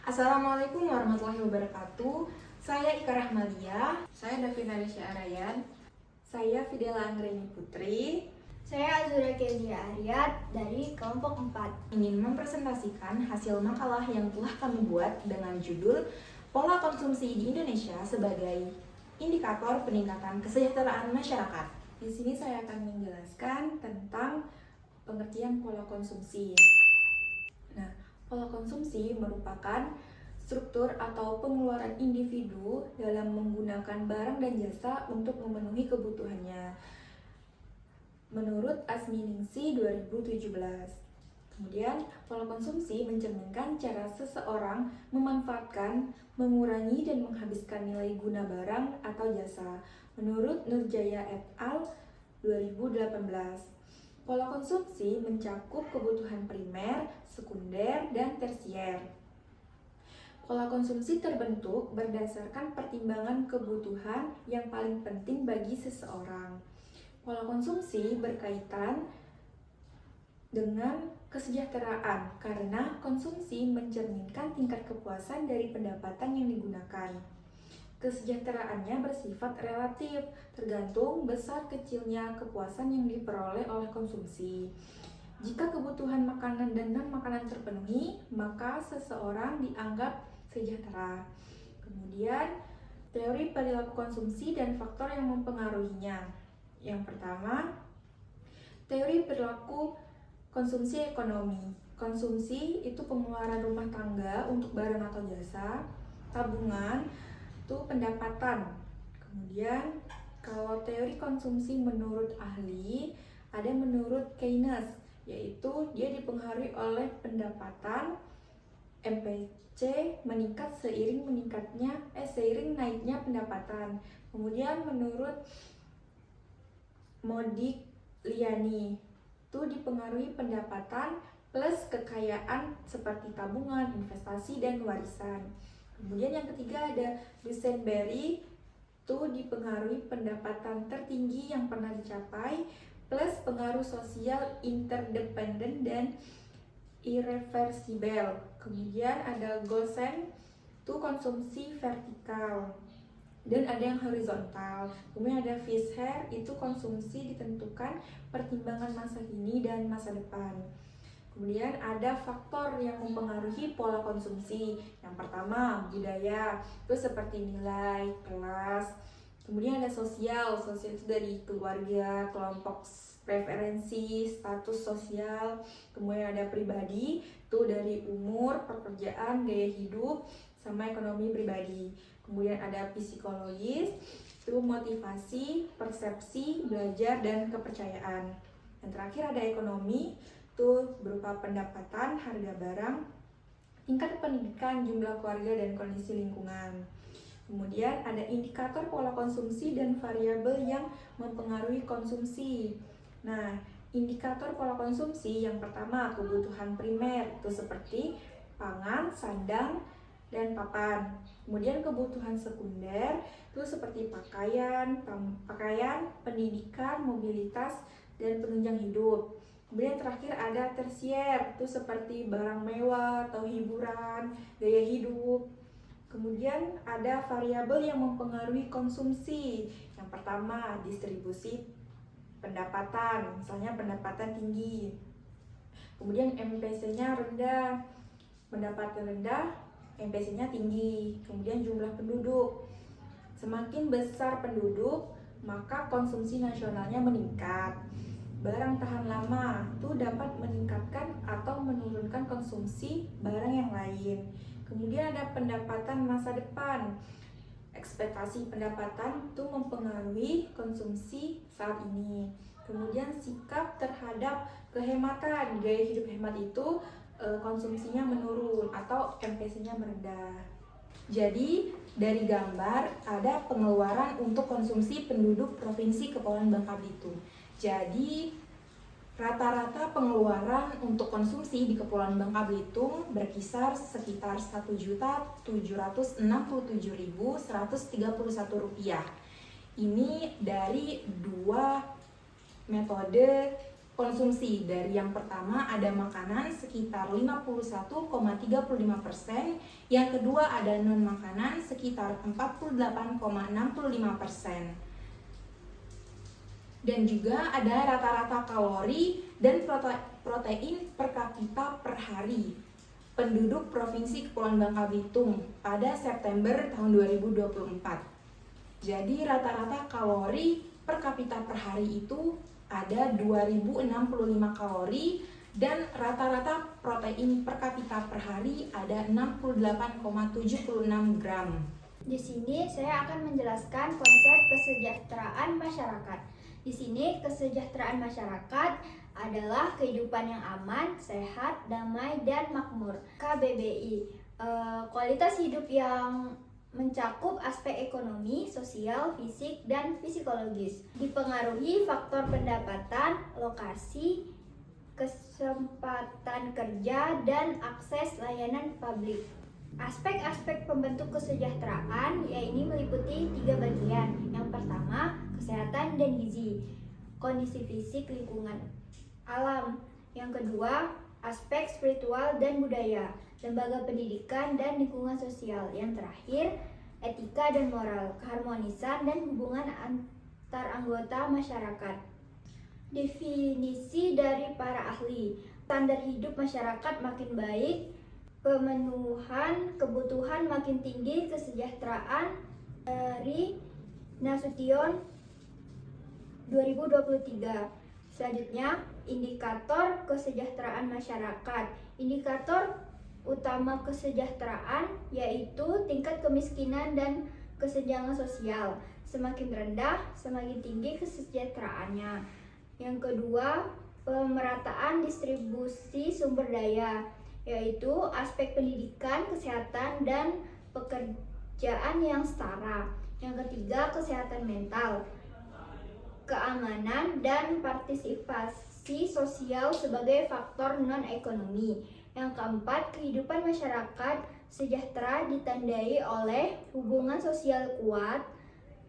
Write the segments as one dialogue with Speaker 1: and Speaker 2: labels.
Speaker 1: Assalamualaikum warahmatullahi wabarakatuh. Saya Ika Rahmalia.
Speaker 2: Saya Davina Desya Arayan.
Speaker 1: Saya Fidela Anggreni Putri.
Speaker 3: Saya Azura Kezia Aryat dari kelompok 4.
Speaker 1: Ingin mempresentasikan hasil makalah yang telah kami buat dengan judul Pola Konsumsi di Indonesia sebagai Indikator Peningkatan Kesejahteraan Masyarakat.
Speaker 2: Di sini saya akan menjelaskan tentang pengertian pola konsumsi. Nah, pola konsumsi merupakan struktur atau pengeluaran individu dalam menggunakan barang dan jasa untuk memenuhi kebutuhannya. Menurut Asminingsi 2017. Kemudian, pola konsumsi mencerminkan cara seseorang memanfaatkan, mengurangi, dan menghabiskan nilai guna barang atau jasa. Menurut Nurjaya et al. 2018. Pola konsumsi mencakup kebutuhan primer, sekunder, dan tersier. Pola konsumsi terbentuk berdasarkan pertimbangan kebutuhan yang paling penting bagi seseorang. Pola konsumsi berkaitan dengan kesejahteraan karena konsumsi mencerminkan tingkat kepuasan dari pendapatan yang digunakan. Kesejahteraannya bersifat relatif, tergantung besar kecilnya kepuasan yang diperoleh oleh konsumsi. Jika kebutuhan makanan dan non-makanan terpenuhi, maka seseorang dianggap sejahtera. Kemudian, teori perilaku konsumsi dan faktor yang mempengaruhinya. Yang pertama, teori perilaku konsumsi ekonomi. Konsumsi itu pengeluaran rumah tangga untuk barang atau jasa. Tabungan itu pendapatan. Kemudian, kalau teori konsumsi menurut ahli, ada menurut Keynes, yaitu dia dipengaruhi oleh pendapatan. MPC meningkat seiring naiknya pendapatan. Kemudian menurut Modigliani itu dipengaruhi pendapatan plus kekayaan seperti tabungan, investasi, dan warisan. Kemudian yang ketiga ada Dusenberry itu dipengaruhi pendapatan tertinggi yang pernah dicapai plus pengaruh sosial interdependen dan irreversibel. Kemudian ada Gosen itu konsumsi vertikal dan ada yang horizontal. Kemudian ada Fisher itu konsumsi ditentukan pertimbangan masa kini dan masa depan. Kemudian ada faktor yang mempengaruhi pola konsumsi. Yang pertama budaya, itu seperti nilai, kelas. Kemudian ada sosial itu dari keluarga, kelompok preferensi, status sosial. Kemudian ada pribadi, itu dari umur, pekerjaan, gaya hidup, sama ekonomi pribadi. Kemudian ada psikologis, itu motivasi, persepsi, belajar, dan kepercayaan. Yang terakhir ada ekonomi, itu berupa pendapatan, harga barang, tingkat pendidikan, jumlah keluarga, dan kondisi lingkungan. Kemudian ada indikator pola konsumsi dan variabel yang mempengaruhi konsumsi. Nah, indikator pola konsumsi yang pertama kebutuhan primer, itu seperti pangan, sandang, dan papan. Kemudian kebutuhan sekunder itu seperti pakaian, pendidikan, mobilitas, dan penunjang hidup. Kemudian terakhir ada tersier, itu seperti barang mewah atau hiburan, gaya hidup. Kemudian ada variabel yang mempengaruhi konsumsi. Yang pertama, distribusi pendapatan, misalnya pendapatan tinggi. Kemudian MPC-nya rendah, pendapatan rendah, MPC-nya tinggi. Kemudian jumlah penduduk. Semakin besar penduduk, maka konsumsi nasionalnya meningkat. Barang tahan lama itu dapat meningkatkan atau menurunkan konsumsi barang yang lain. Kemudian ada pendapatan masa depan. Ekspektasi pendapatan itu mempengaruhi konsumsi saat ini. Kemudian sikap terhadap kehematan. Gaya hidup hemat itu konsumsinya menurun atau MPC-nya merendah. Jadi dari gambar ada pengeluaran untuk konsumsi penduduk Provinsi Kepulauan Bangka Belitung. Jadi rata-rata pengeluaran untuk konsumsi di Kepulauan Bangka Belitung berkisar sekitar Rp1.767.131. Ini dari dua metode
Speaker 1: konsumsi. Dari yang pertama ada makanan sekitar 51,35%, yang kedua ada non-makanan sekitar 48,65%. Dan juga ada rata-rata kalori dan protein per kapita per hari penduduk Provinsi Kepulauan Bangka Belitung pada September tahun 2024. Jadi rata-rata kalori per kapita per hari itu ada 2065 kalori dan rata-rata protein per kapita per hari ada 68,76 gram.
Speaker 3: Di sini saya akan menjelaskan konsep kesejahteraan masyarakat. Di sini kesejahteraan masyarakat adalah kehidupan yang aman, sehat, damai, dan makmur. KBBI, kualitas hidup yang mencakup aspek ekonomi, sosial, fisik, dan psikologis. Dipengaruhi faktor pendapatan, lokasi, kesempatan kerja, dan akses layanan publik. Aspek-aspek pembentuk kesejahteraan yaitu meliputi 3 bagian. Yang pertama, kesehatan dan gizi, kondisi fisik lingkungan alam. Yang kedua, aspek spiritual dan budaya, lembaga pendidikan dan lingkungan sosial. Yang terakhir, etika dan moral, keharmonisan dan hubungan antar anggota masyarakat. Definisi dari para ahli, standar hidup masyarakat makin baik, pemenuhan kebutuhan makin tinggi, kesejahteraan. Dari Nasution 2023. Selanjutnya, indikator kesejahteraan masyarakat. Indikator utama kesejahteraan yaitu tingkat kemiskinan dan kesenjangan sosial. Semakin rendah, semakin tinggi kesejahteraannya. Yang kedua, pemerataan distribusi sumber daya, yaitu aspek pendidikan, kesehatan, dan pekerjaan yang setara. Yang ketiga, kesehatan mental, keamanan, dan partisipasi sosial sebagai faktor non-ekonomi. Yang keempat, kehidupan masyarakat sejahtera ditandai oleh hubungan sosial kuat,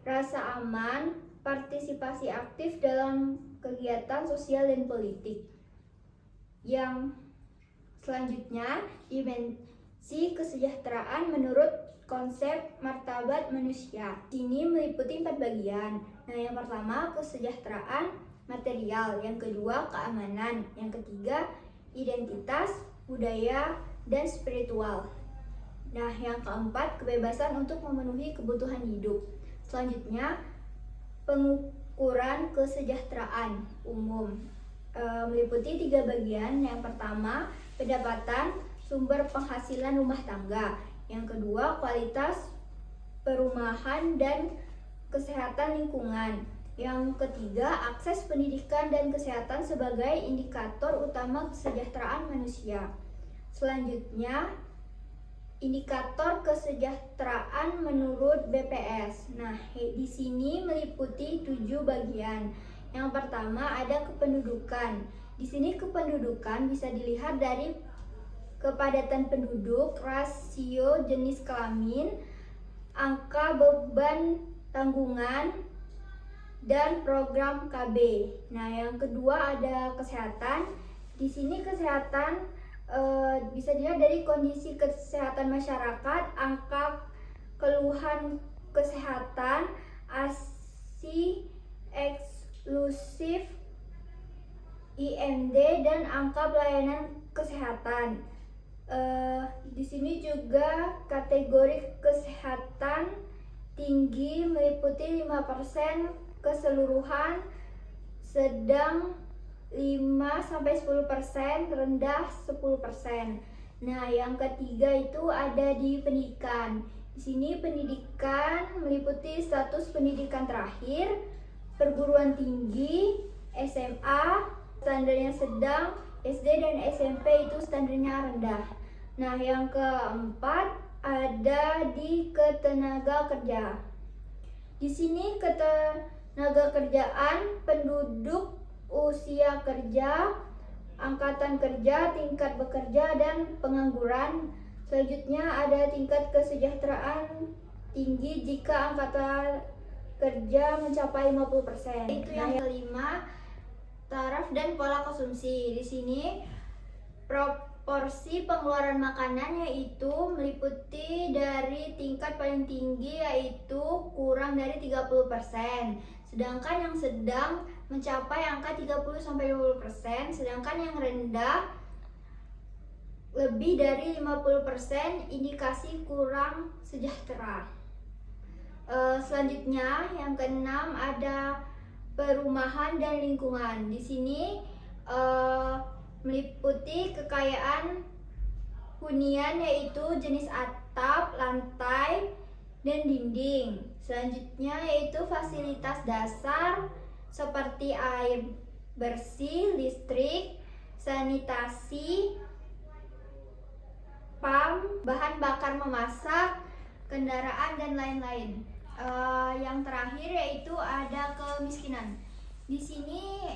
Speaker 3: rasa aman, partisipasi aktif dalam kegiatan sosial dan politik. Yang selanjutnya, dimensi kesejahteraan menurut konsep martabat manusia. Ini meliputi 4 bagian. Nah, yang pertama, kesejahteraan material. Yang kedua, keamanan. Yang ketiga, identitas, budaya, dan spiritual. Nah, yang keempat, kebebasan untuk memenuhi kebutuhan hidup. Selanjutnya, pengukuran kesejahteraan umum. Meliputi 3 bagian. Yang pertama, pendapatan sumber penghasilan rumah tangga. Yang kedua, kualitas perumahan dan kesehatan lingkungan. Yang ketiga, akses pendidikan dan kesehatan sebagai indikator utama kesejahteraan manusia. Selanjutnya, indikator kesejahteraan menurut BPS. Nah, di sini meliputi 7 bagian. Yang pertama ada kependudukan. Di sini kependudukan bisa dilihat dari kepadatan penduduk, rasio jenis kelamin, angka beban tanggungan, dan program KB. Nah, yang kedua ada kesehatan. Di sini kesehatan bisa dilihat dari kondisi kesehatan masyarakat, angka keluhan kesehatan, ASI eksklusif, IMD, dan angka pelayanan kesehatan. Di sini juga kategori kesehatan tinggi meliputi 5% keseluruhan, sedang 5-10%, rendah 10%. Nah, yang ketiga itu ada di pendidikan. Di sini pendidikan meliputi status pendidikan terakhir, perguruan tinggi, SMA, standarnya sedang, SD dan SMP itu standarnya rendah. Nah, yang keempat ada di ketenaga kerja. Di sini ketenaga kerjaan, penduduk, usia kerja, angkatan kerja, tingkat bekerja, dan pengangguran. Selanjutnya ada tingkat kesejahteraan tinggi jika angkatan kerja mencapai 50%. Itu yang kelima, taraf dan pola konsumsi. Di sini proporsi pengeluaran makanan yaitu meliputi dari tingkat paling tinggi yaitu kurang dari 30%, sedangkan yang sedang mencapai angka 30-50%, sedangkan yang rendah lebih dari 50% indikasi kurang sejahtera. Selanjutnya yang keenam ada perumahan dan lingkungan. Di sini meliputi kekayaan hunian yaitu jenis atap, lantai, dan dinding. Selanjutnya yaitu fasilitas dasar seperti air bersih, listrik, sanitasi, PAM, bahan bakar memasak, kendaraan, dan lain-lain. Yang terakhir yaitu ada kemiskinan. Di sini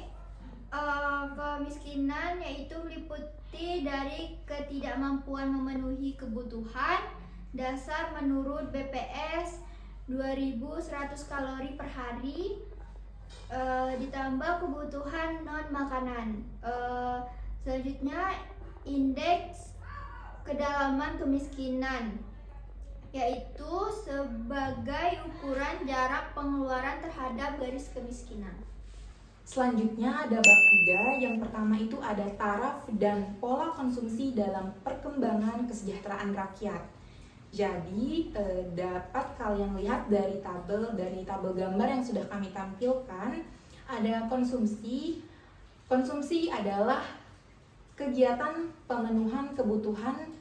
Speaker 3: kemiskinan yaitu meliputi dari ketidakmampuan memenuhi kebutuhan dasar menurut BPS 2100 kalori per hari, ditambah kebutuhan non makanan. Selanjutnya indeks kedalaman kemiskinan yaitu sebagai ukuran jarak pengeluaran terhadap garis kemiskinan.
Speaker 1: Selanjutnya ada bab 3, yang pertama itu ada taraf dan pola konsumsi dalam perkembangan kesejahteraan rakyat. Jadi dapat kalian lihat dari tabel gambar yang sudah kami tampilkan, ada konsumsi. Konsumsi adalah kegiatan pemenuhan kebutuhan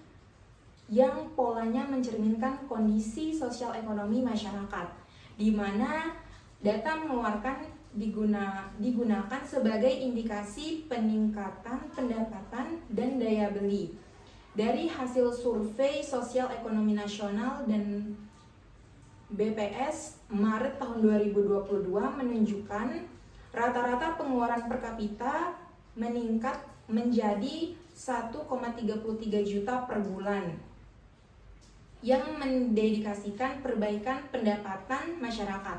Speaker 1: yang polanya mencerminkan kondisi sosial ekonomi masyarakat, di mana data mengeluarkan digunakan sebagai indikasi peningkatan pendapatan dan daya beli. Dari hasil survei sosial ekonomi nasional dan BPS Maret tahun 2022 menunjukkan rata-rata pengeluaran per kapita meningkat menjadi 1,33 juta per bulan, yang mendedikasikan perbaikan pendapatan masyarakat.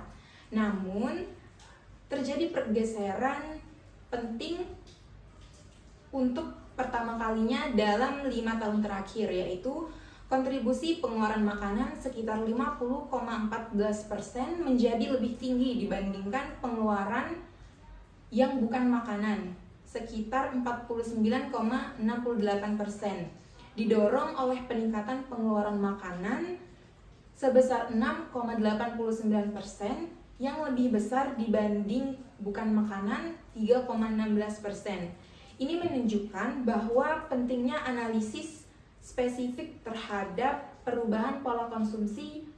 Speaker 1: Namun, terjadi pergeseran penting untuk pertama kalinya dalam 5 tahun terakhir, yaitu kontribusi pengeluaran makanan sekitar 50,14% menjadi lebih tinggi dibandingkan pengeluaran yang bukan makanan, sekitar 49,68%, didorong oleh peningkatan pengeluaran makanan sebesar 6,89%, yang lebih besar dibanding bukan makanan 3,16%. Ini menunjukkan bahwa pentingnya analisis spesifik terhadap perubahan pola konsumsi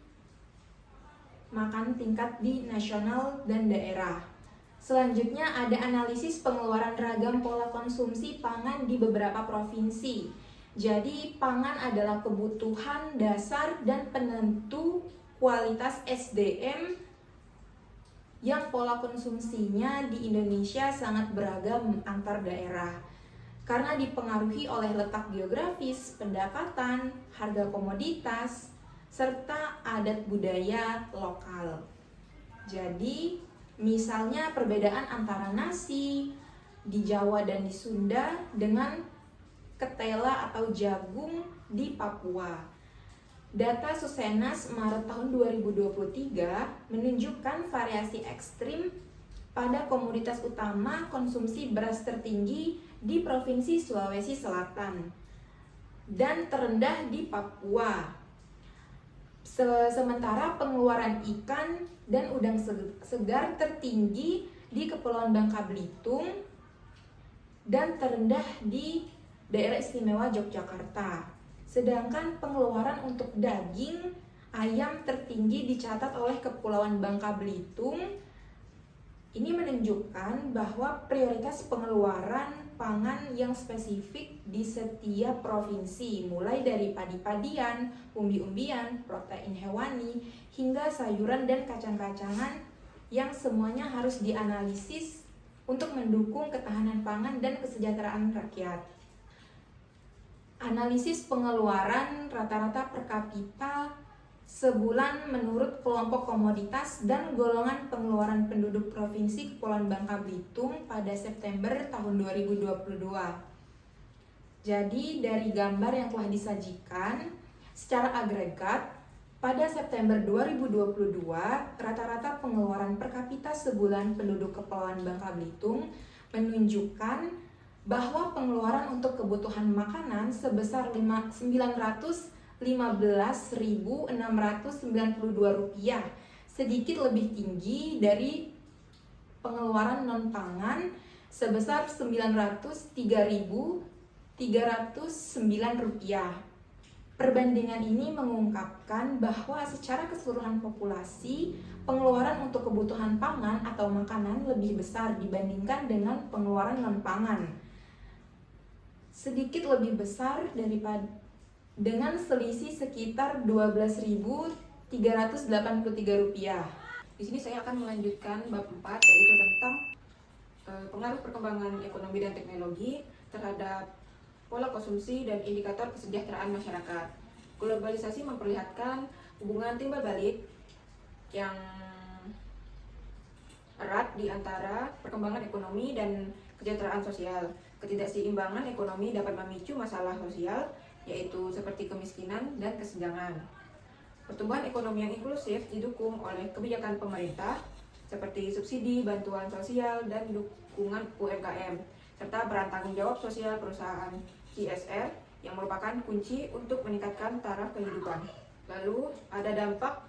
Speaker 1: makan tingkat di nasional dan daerah. Selanjutnya ada analisis pengeluaran ragam pola konsumsi pangan di beberapa provinsi. Jadi pangan adalah kebutuhan dasar dan penentu kualitas SDM yang pola konsumsinya di Indonesia sangat beragam antar daerah karena dipengaruhi oleh letak geografis, pendapatan, harga komoditas, serta adat budaya lokal. Jadi, misalnya perbedaan antara nasi di Jawa dan di Sunda dengan ketela atau jagung di Papua. Data Susenas Maret tahun 2023 menunjukkan variasi ekstrim pada komoditas utama konsumsi beras tertinggi di Provinsi Sulawesi Selatan dan terendah di Papua. Sementara pengeluaran ikan dan udang segar tertinggi di Kepulauan Bangka Belitung dan terendah di Daerah Istimewa Yogyakarta. Sedangkan pengeluaran untuk daging ayam tertinggi dicatat oleh Kepulauan Bangka Belitung. Ini menunjukkan bahwa prioritas pengeluaran pangan yang spesifik di setiap provinsi, mulai dari padi-padian, umbi-umbian, protein hewani, hingga sayuran dan kacang-kacangan yang semuanya harus dianalisis untuk mendukung ketahanan pangan dan kesejahteraan rakyat. Analisis pengeluaran rata-rata per kapita sebulan menurut kelompok komoditas dan golongan pengeluaran penduduk Provinsi Kepulauan Bangka Belitung pada September tahun 2022. Jadi dari gambar yang telah disajikan secara agregat, pada September 2022, rata-rata pengeluaran per kapita sebulan penduduk Kepulauan Bangka Belitung menunjukkan bahwa pengeluaran untuk kebutuhan makanan sebesar Rp915.692, sedikit lebih tinggi dari pengeluaran non-pangan sebesar Rp903.309. Perbandingan ini mengungkapkan bahwa secara keseluruhan populasi, pengeluaran untuk kebutuhan pangan atau makanan lebih besar dibandingkan dengan pengeluaran non-pangan. Sedikit lebih besar daripada dengan selisih sekitar Rp12.383.
Speaker 4: Di sini saya akan melanjutkan bab 4, yaitu tentang pengaruh perkembangan ekonomi dan teknologi terhadap pola konsumsi dan indikator kesejahteraan masyarakat. Globalisasi memperlihatkan hubungan timbal balik yang erat di antara perkembangan ekonomi dan kesejahteraan sosial. Ketidakseimbangan ekonomi dapat memicu masalah sosial, yaitu seperti kemiskinan dan kesenjangan. Pertumbuhan ekonomi yang inklusif didukung oleh kebijakan pemerintah seperti subsidi, bantuan sosial, dan dukungan UMKM, serta peran tanggung jawab sosial perusahaan CSR yang merupakan kunci untuk meningkatkan taraf kehidupan. Lalu ada dampak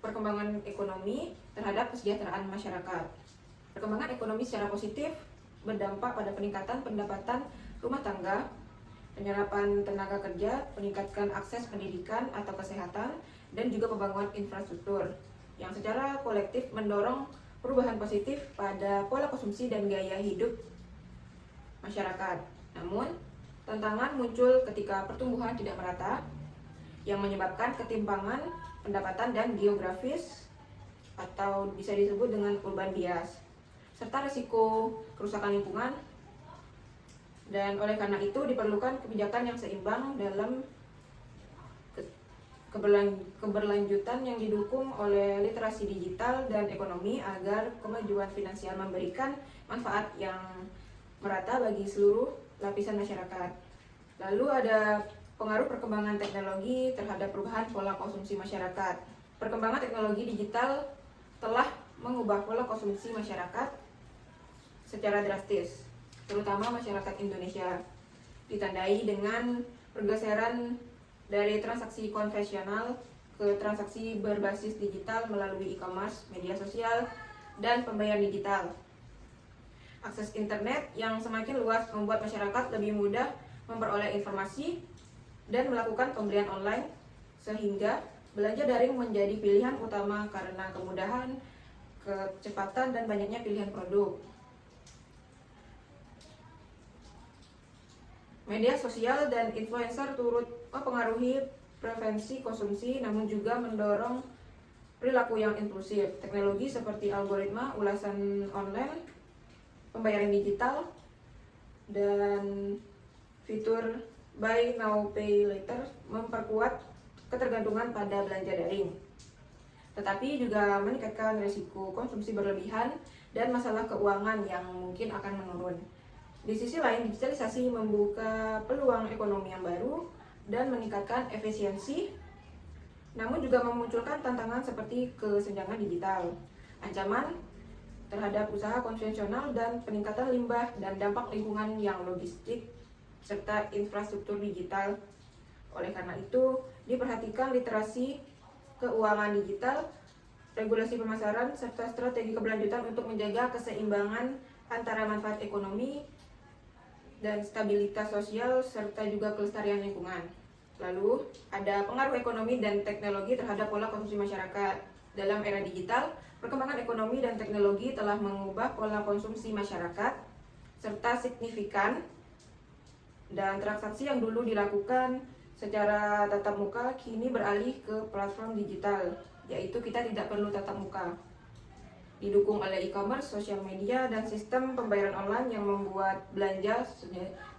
Speaker 4: perkembangan ekonomi terhadap kesejahteraan masyarakat. Perkembangan ekonomi secara positif berdampak pada peningkatan pendapatan rumah tangga, penyerapan tenaga kerja, peningkatan akses pendidikan atau kesehatan, dan juga pembangunan infrastruktur yang secara kolektif mendorong perubahan positif pada pola konsumsi dan gaya hidup masyarakat. Namun, tantangan muncul ketika pertumbuhan tidak merata yang menyebabkan ketimpangan pendapatan dan geografis atau bisa disebut dengan urban bias, serta risiko kerusakan lingkungan. Dan oleh karena itu diperlukan kebijakan yang seimbang dalam keberlanjutan yang didukung oleh literasi digital dan ekonomi agar kemajuan finansial memberikan manfaat yang merata bagi seluruh lapisan masyarakat. Lalu ada pengaruh perkembangan teknologi terhadap perubahan pola konsumsi masyarakat. Perkembangan teknologi digital telah mengubah pola konsumsi masyarakat secara drastis, terutama masyarakat Indonesia, ditandai dengan pergeseran dari transaksi konvensional ke transaksi berbasis digital melalui e-commerce, media sosial, dan pembayaran digital. Akses internet yang semakin luas membuat masyarakat lebih mudah memperoleh informasi dan melakukan pembelian online, sehingga belanja daring menjadi pilihan utama karena kemudahan, kecepatan, dan banyaknya pilihan produk. Media sosial dan influencer turut mempengaruhi preferensi konsumsi, namun juga mendorong perilaku yang inklusif. Teknologi seperti algoritma, ulasan online, pembayaran digital, dan fitur buy now pay later memperkuat ketergantungan pada belanja daring, tetapi juga meningkatkan risiko konsumsi berlebihan dan masalah keuangan yang mungkin akan menurun. Di sisi lain, digitalisasi membuka peluang ekonomi yang baru dan meningkatkan efisiensi, namun juga memunculkan tantangan seperti kesenjangan digital, ancaman terhadap usaha konvensional, dan peningkatan limbah dan dampak lingkungan yang logistik serta infrastruktur digital. Oleh karena itu, diperhatikan literasi keuangan digital, regulasi pemasaran, serta strategi keberlanjutan untuk menjaga keseimbangan antara manfaat ekonomi dan stabilitas sosial serta juga kelestarian lingkungan. Lalu, ada pengaruh ekonomi dan teknologi terhadap pola konsumsi masyarakat. Dalam era digital, perkembangan ekonomi dan teknologi telah mengubah pola konsumsi masyarakat serta signifikan, dan transaksi yang dulu dilakukan secara tatap muka kini beralih ke platform digital, yaitu kita tidak perlu tatap muka. Didukung oleh e-commerce, sosial media, dan sistem pembayaran online yang membuat belanja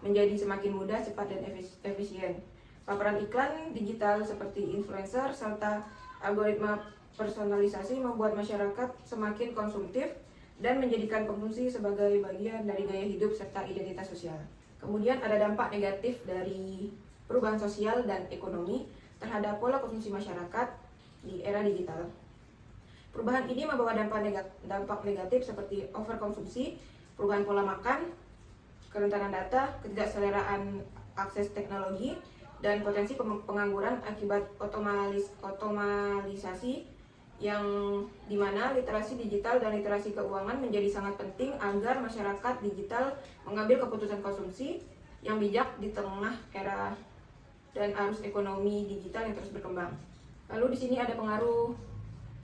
Speaker 4: menjadi semakin mudah, cepat, dan efisien. Paparan iklan digital seperti influencer serta algoritma personalisasi membuat masyarakat semakin konsumtif dan menjadikan konsumsi sebagai bagian dari gaya hidup serta identitas sosial. Kemudian ada dampak negatif dari perubahan sosial dan ekonomi terhadap pola konsumsi masyarakat di era digital. Perubahan ini membawa dampak negatif seperti overkonsumsi, perubahan pola makan, kerentanan data, ketidakseleraan akses teknologi, dan potensi pengangguran akibat otomatisasi yang dimana literasi digital dan literasi keuangan menjadi sangat penting agar masyarakat digital mengambil keputusan konsumsi yang bijak di tengah era dan arus ekonomi digital yang terus berkembang. Lalu di sini ada pengaruh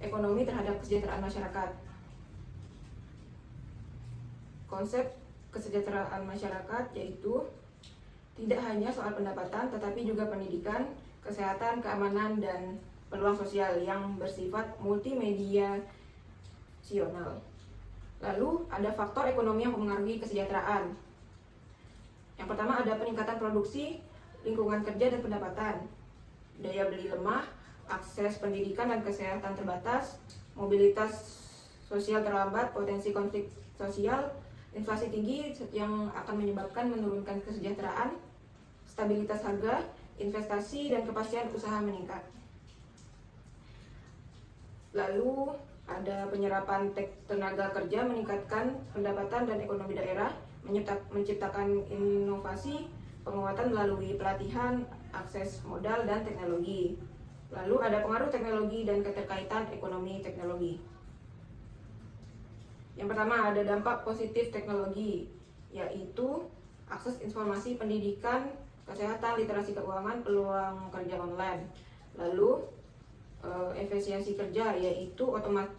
Speaker 4: ekonomi terhadap kesejahteraan masyarakat. Konsep kesejahteraan masyarakat yaitu tidak hanya soal pendapatan tetapi juga pendidikan, kesehatan, keamanan, dan peluang sosial yang bersifat multimediasional. Lalu ada faktor ekonomi yang mempengaruhi kesejahteraan. Yang pertama ada peningkatan produksi, lingkungan kerja dan pendapatan, daya beli lemah, akses pendidikan dan kesehatan terbatas, mobilitas sosial terlambat, potensi konflik sosial, inflasi tinggi yang akan menyebabkan menurunkan kesejahteraan, stabilitas harga, investasi dan kepastian usaha meningkat. Lalu ada penyerapan tenaga kerja meningkatkan pendapatan dan ekonomi daerah, menciptakan inovasi, penguatan melalui pelatihan, akses modal dan teknologi. Lalu ada pengaruh teknologi dan keterkaitan ekonomi teknologi. Yang pertama ada dampak positif teknologi, yaitu akses informasi, pendidikan, kesehatan, literasi keuangan, peluang kerja online. Lalu efisiensi kerja, yaitu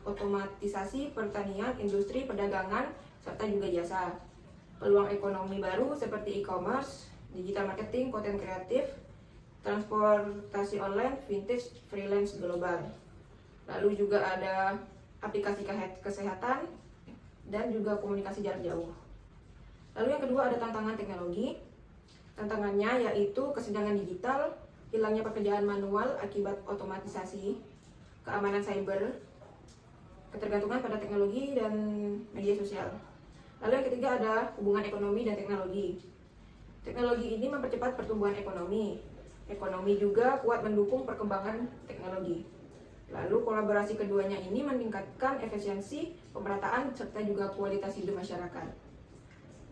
Speaker 4: otomatisasi pertanian, industri, perdagangan, serta juga jasa. Peluang ekonomi baru seperti e-commerce, digital marketing, konten kreatif, transportasi online, vintage, freelance global. Lalu juga ada aplikasi kesehatan dan juga komunikasi jarak jauh. Lalu yang kedua ada tantangan teknologi. Tantangannya yaitu kesenjangan digital, hilangnya pekerjaan manual akibat otomatisasi, keamanan cyber, ketergantungan pada teknologi dan media sosial. Lalu yang ketiga ada hubungan ekonomi dan teknologi. Teknologi ini mempercepat pertumbuhan ekonomi. Ekonomi juga kuat mendukung perkembangan teknologi. Lalu kolaborasi keduanya ini meningkatkan efisiensi, pemerataan, serta juga kualitas hidup masyarakat.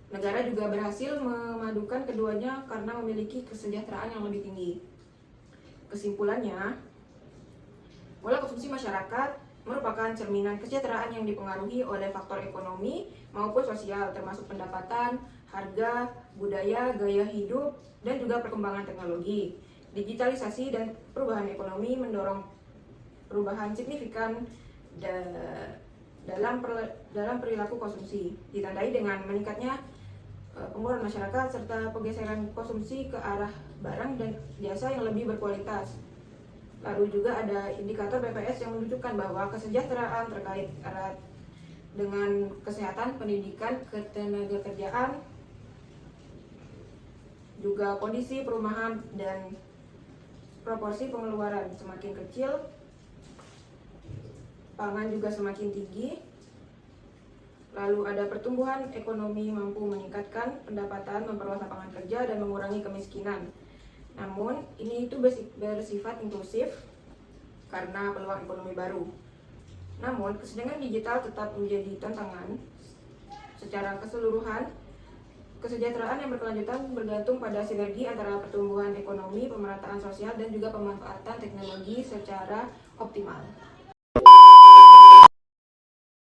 Speaker 4: Negara juga berhasil memadukan keduanya karena memiliki kesejahteraan yang lebih tinggi. Kesimpulannya, pola konsumsi masyarakat merupakan cerminan kesejahteraan yang dipengaruhi oleh faktor ekonomi maupun sosial, termasuk pendapatan, harga, budaya, gaya hidup, dan juga perkembangan teknologi. Digitalisasi dan perubahan ekonomi mendorong perubahan signifikan dalam perilaku konsumsi, ditandai dengan meningkatnya pengeluaran masyarakat serta pergeseran konsumsi ke arah barang dan jasa yang lebih berkualitas. Lalu juga ada indikator BPS yang menunjukkan bahwa kesejahteraan terkait erat dengan kesehatan, pendidikan, ketenagakerjaan, juga kondisi perumahan dan proporsi pengeluaran semakin kecil, pangan juga semakin tinggi. Lalu ada pertumbuhan ekonomi mampu meningkatkan pendapatan, memperluas lapangan kerja, dan mengurangi kemiskinan. Namun, ini itu bersifat inklusif karena peluang ekonomi baru. Namun, kesenjangan digital tetap menjadi tantangan. Secara keseluruhan, kesejahteraan yang berkelanjutan bergantung pada sinergi antara pertumbuhan ekonomi, pemerataan sosial, dan juga pemanfaatan teknologi secara optimal.